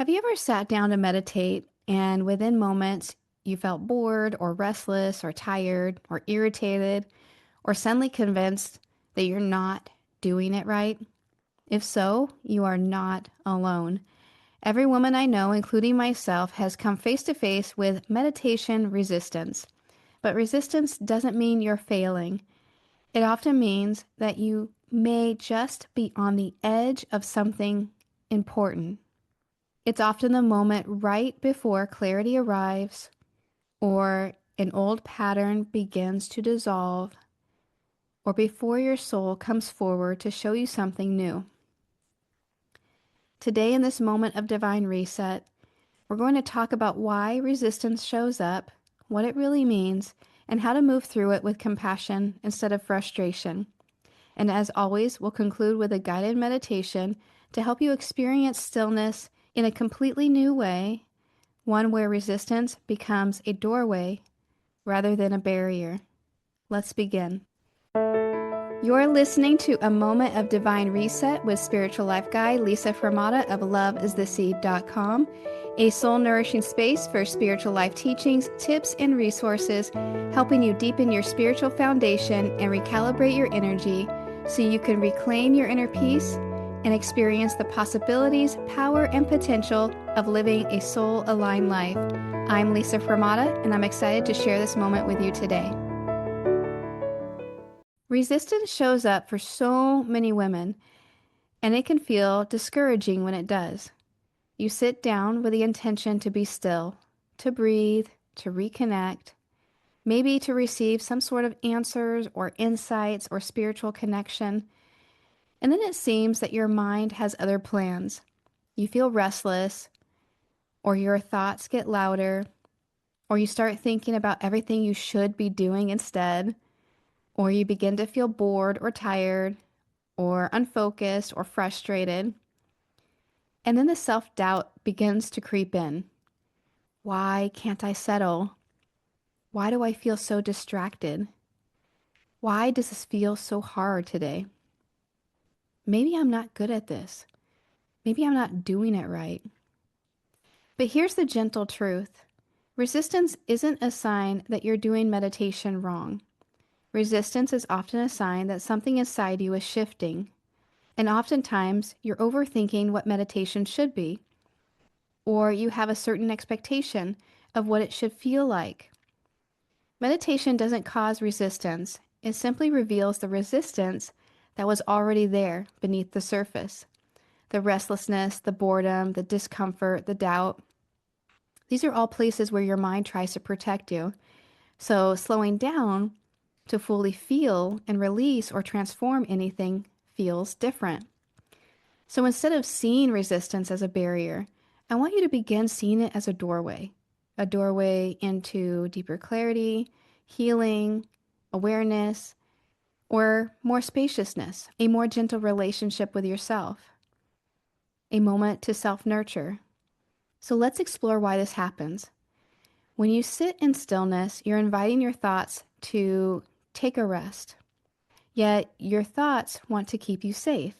Have you ever sat down to meditate and within moments you felt bored or restless or tired or irritated or suddenly convinced that you're not doing it right? If so, you are not alone. Every woman I know, including myself, has come face to face with meditation resistance. But resistance doesn't mean you're failing. It often means that you may just be on the edge of something important. It's often the moment right before clarity arrives or an old pattern begins to dissolve or before your soul comes forward to show you something new. Today, in this moment of divine reset, we're going to talk about why resistance shows up, what it really means, and how to move through it with compassion instead of frustration. And as always, we'll conclude with a guided meditation to help you experience stillness in a completely new way, one where resistance becomes a doorway rather than a barrier. Let's begin. You're listening to A Moment of Divine Reset with spiritual life guide Lisa Hromada of loveistheseed.com, a soul-nourishing space for spiritual life teachings, tips, and resources, helping you deepen your spiritual foundation and recalibrate your energy so you can reclaim your inner peace and experience the possibilities, power, and potential of living a soul-aligned life. I'm Lisa Hromada, and I'm excited to share this moment with you today. Resistance shows up for so many women, and it can feel discouraging when it does. You sit down with the intention to be still, to breathe, to reconnect, maybe to receive some sort of answers or insights or spiritual connection. And then it seems that your mind has other plans. You feel restless, or your thoughts get louder, or you start thinking about everything you should be doing instead, or you begin to feel bored or tired, or unfocused or frustrated. And then the self-doubt begins to creep in. Why can't I settle? Why do I feel so distracted? Why does this feel so hard today? Maybe I'm not good at this. Maybe I'm not doing it right. But here's the gentle truth. Resistance isn't a sign that you're doing meditation wrong. Resistance is often a sign that something inside you is shifting. And oftentimes, you're overthinking what meditation should be, or you have a certain expectation of what it should feel like. Meditation doesn't cause resistance. It simply reveals the resistance that was already there beneath the surface. The restlessness, the boredom, the discomfort, the doubt. These are all places where your mind tries to protect you. So slowing down to fully feel and release or transform anything feels different. So instead of seeing resistance as a barrier, I want you to begin seeing it as a doorway into deeper clarity, healing, awareness, or more spaciousness, a more gentle relationship with yourself, a moment to self-nurture. So let's explore why this happens. When you sit in stillness, you're inviting your thoughts to take a rest. Yet your thoughts want to keep you safe.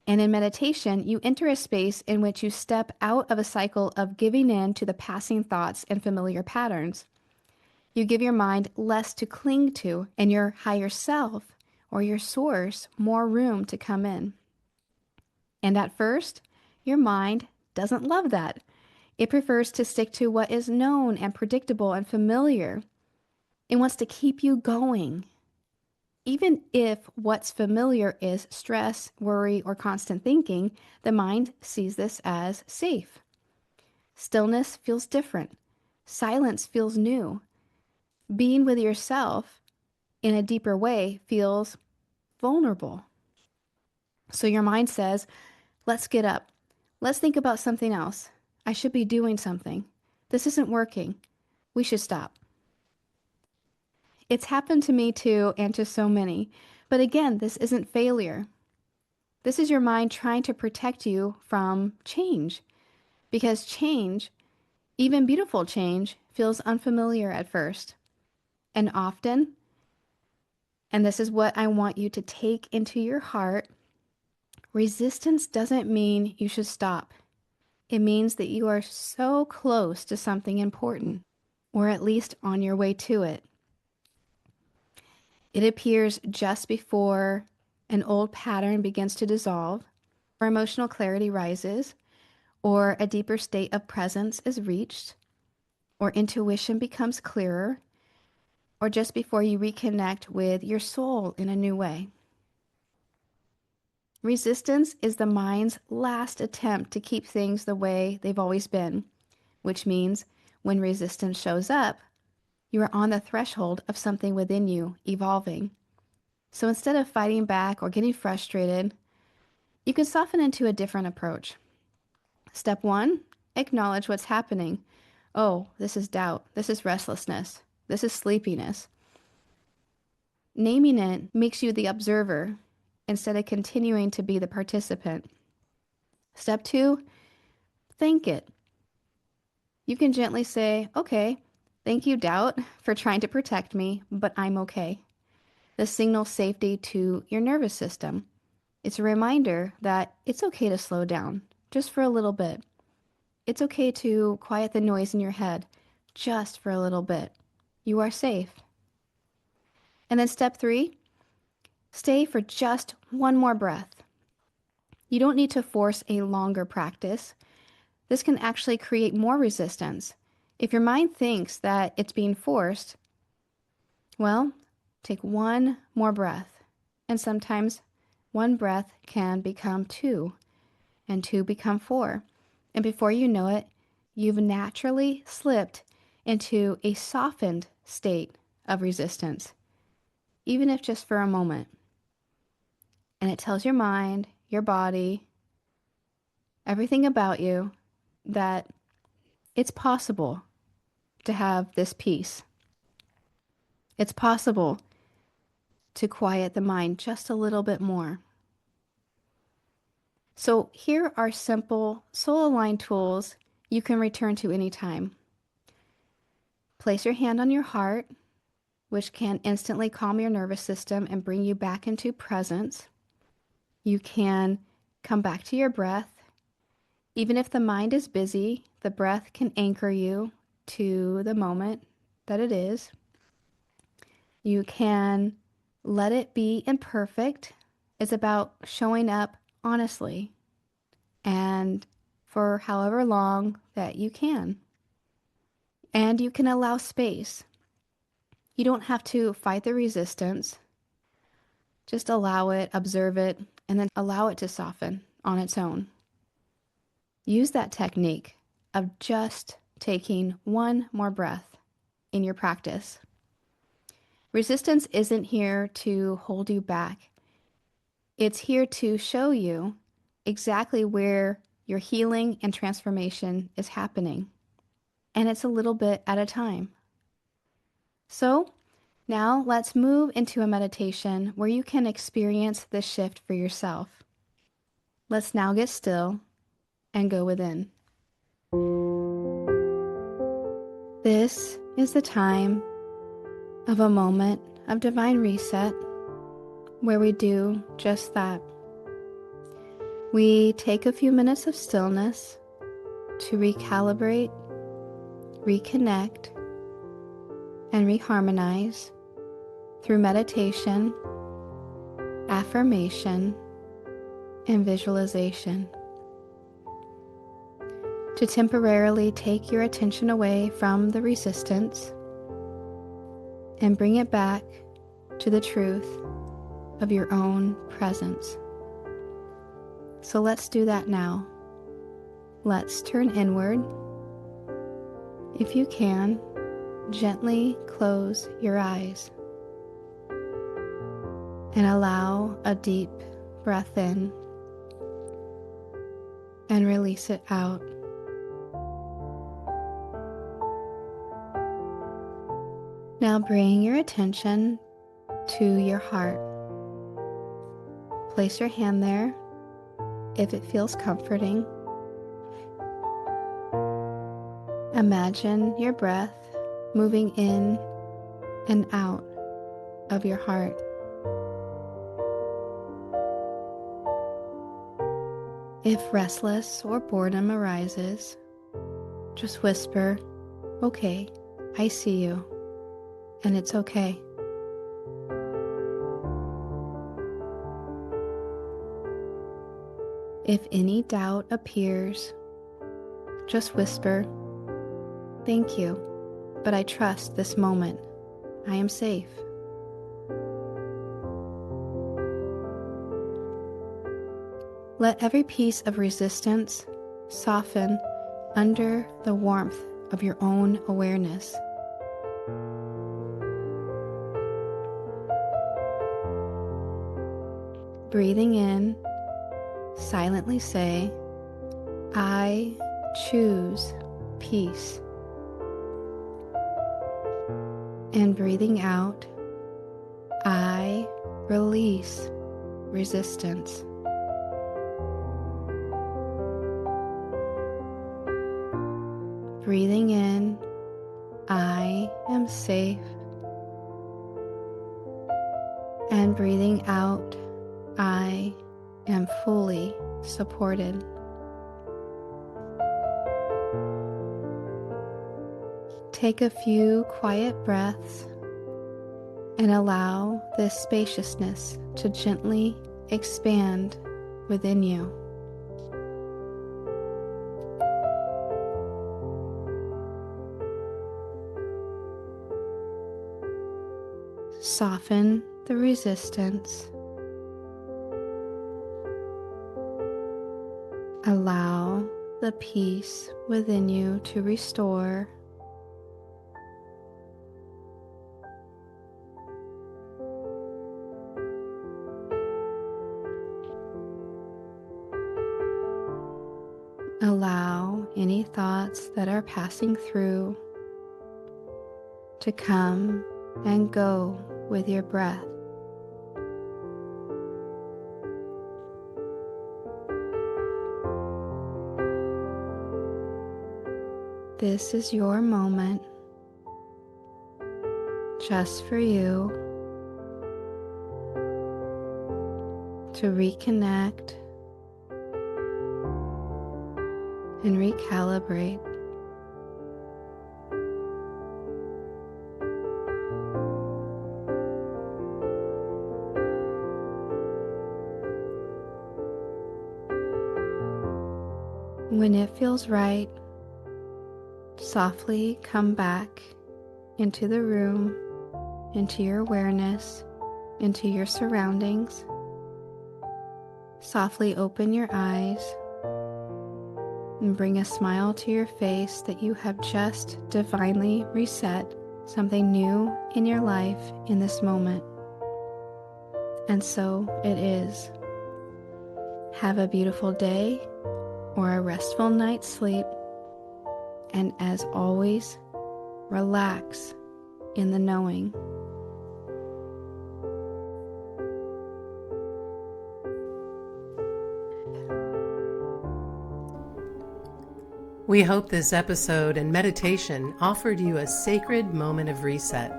And in meditation, you enter a space in which you step out of a cycle of giving in to the passing thoughts and familiar patterns. You give your mind less to cling to and your higher self or your source more room to come in. And at first, your mind doesn't love that. It prefers to stick to what is known and predictable and familiar. It wants to keep you going. Even if what's familiar is stress, worry, or constant thinking, the mind sees this as safe. Stillness feels different. Silence feels new. Being with yourself in a deeper way feels vulnerable. So your mind says, let's get up. Let's think about something else. I should be doing something. This isn't working. We should stop. It's happened to me too, and to so many. But again, this isn't failure. This is your mind trying to protect you from change. Because change, even beautiful change, feels unfamiliar at first. And often, and this is what I want you to take into your heart, resistance doesn't mean you should stop. It means that you are so close to something important, or at least on your way to it. It appears just before an old pattern begins to dissolve, or emotional clarity rises, or a deeper state of presence is reached, or intuition becomes clearer, or just before you reconnect with your soul in a new way. Resistance is the mind's last attempt to keep things the way they've always been, which means when resistance shows up, you are on the threshold of something within you evolving. So instead of fighting back or getting frustrated, you can soften into a different approach. Step 1, acknowledge what's happening. Oh, this is doubt. This is restlessness. This is sleepiness. Naming it makes you the observer instead of continuing to be the participant. Step 2, thank it. You can gently say, okay, thank you, doubt, for trying to protect me, but I'm okay. This signals safety to your nervous system. It's a reminder that it's okay to slow down, just for a little bit. It's okay to quiet the noise in your head, just for a little bit. You are safe. And then step 3, stay for just one more breath. You don't need to force a longer practice. This can actually create more resistance. If your mind thinks that it's being forced, well, take one more breath. And sometimes one breath can become 2, and 2 become 4. And before you know it, you've naturally slipped into a softened state of resistance, even if just for a moment. And it tells your mind, your body, everything about you that it's possible to have this peace. It's possible to quiet the mind just a little bit more. So here are simple soul-aligned tools you can return to anytime. Place your hand on your heart, which can instantly calm your nervous system and bring you back into presence. You can come back to your breath. Even if the mind is busy, the breath can anchor you to the moment that it is. You can let it be imperfect. It's about showing up honestly and for however long that you can. And you can allow space. You don't have to fight the resistance. Just allow it, observe it, and then allow it to soften on its own. Use that technique of just taking one more breath in your practice. Resistance isn't here to hold you back. It's here to show you exactly where your healing and transformation is happening. And it's a little bit at a time. So now let's move into a meditation where you can experience this shift for yourself. Let's now get still and go within. This is the time of a moment of divine reset where we do just that. We take a few minutes of stillness to recalibrate, reconnect, and reharmonize through meditation, affirmation, and visualization. To temporarily take your attention away from the resistance and bring it back to the truth of your own presence. So let's do that now. Let's turn inward. If you can, gently close your eyes and allow a deep breath in and release it out. Now bring your attention to your heart. Place your hand there if it feels comforting. Imagine your breath moving in and out of your heart. If restless or boredom arises, just whisper, "Okay, I see you, and it's okay." If any doubt appears, just whisper, "Thank you, but I trust this moment. I am safe." Let every piece of resistance soften under the warmth of your own awareness. Breathing in, silently say, "I choose peace." And breathing out, "I release resistance." Breathing in, "I am safe." And breathing out, "I am fully supported." Take a few quiet breaths and allow this spaciousness to gently expand within you. Soften the resistance. Allow the peace within you to restore. Allow any thoughts that are passing through to come and go with your breath. This is your moment, just for you, to reconnect and recalibrate. When it feels right, softly come back into the room, into your awareness, into your surroundings. Softly open your eyes and bring a smile to your face that you have just divinely reset something new in your life in this moment. And so it is. Have a beautiful day or a restful night's sleep. And as always, relax in the knowing. We hope this episode and meditation offered you a sacred moment of reset.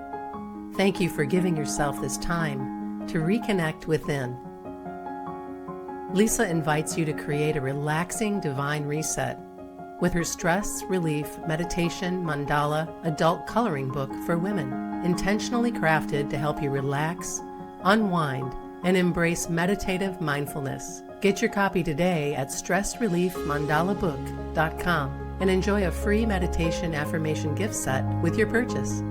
Thank you for giving yourself this time to reconnect within. Lisa invites you to create a relaxing divine reset with her stress relief meditation mandala adult coloring book for women, intentionally crafted to help you relax, unwind, and embrace meditative mindfulness. Get your copy today at stressreliefmandalabook.com and enjoy a free meditation affirmation gift set with your purchase.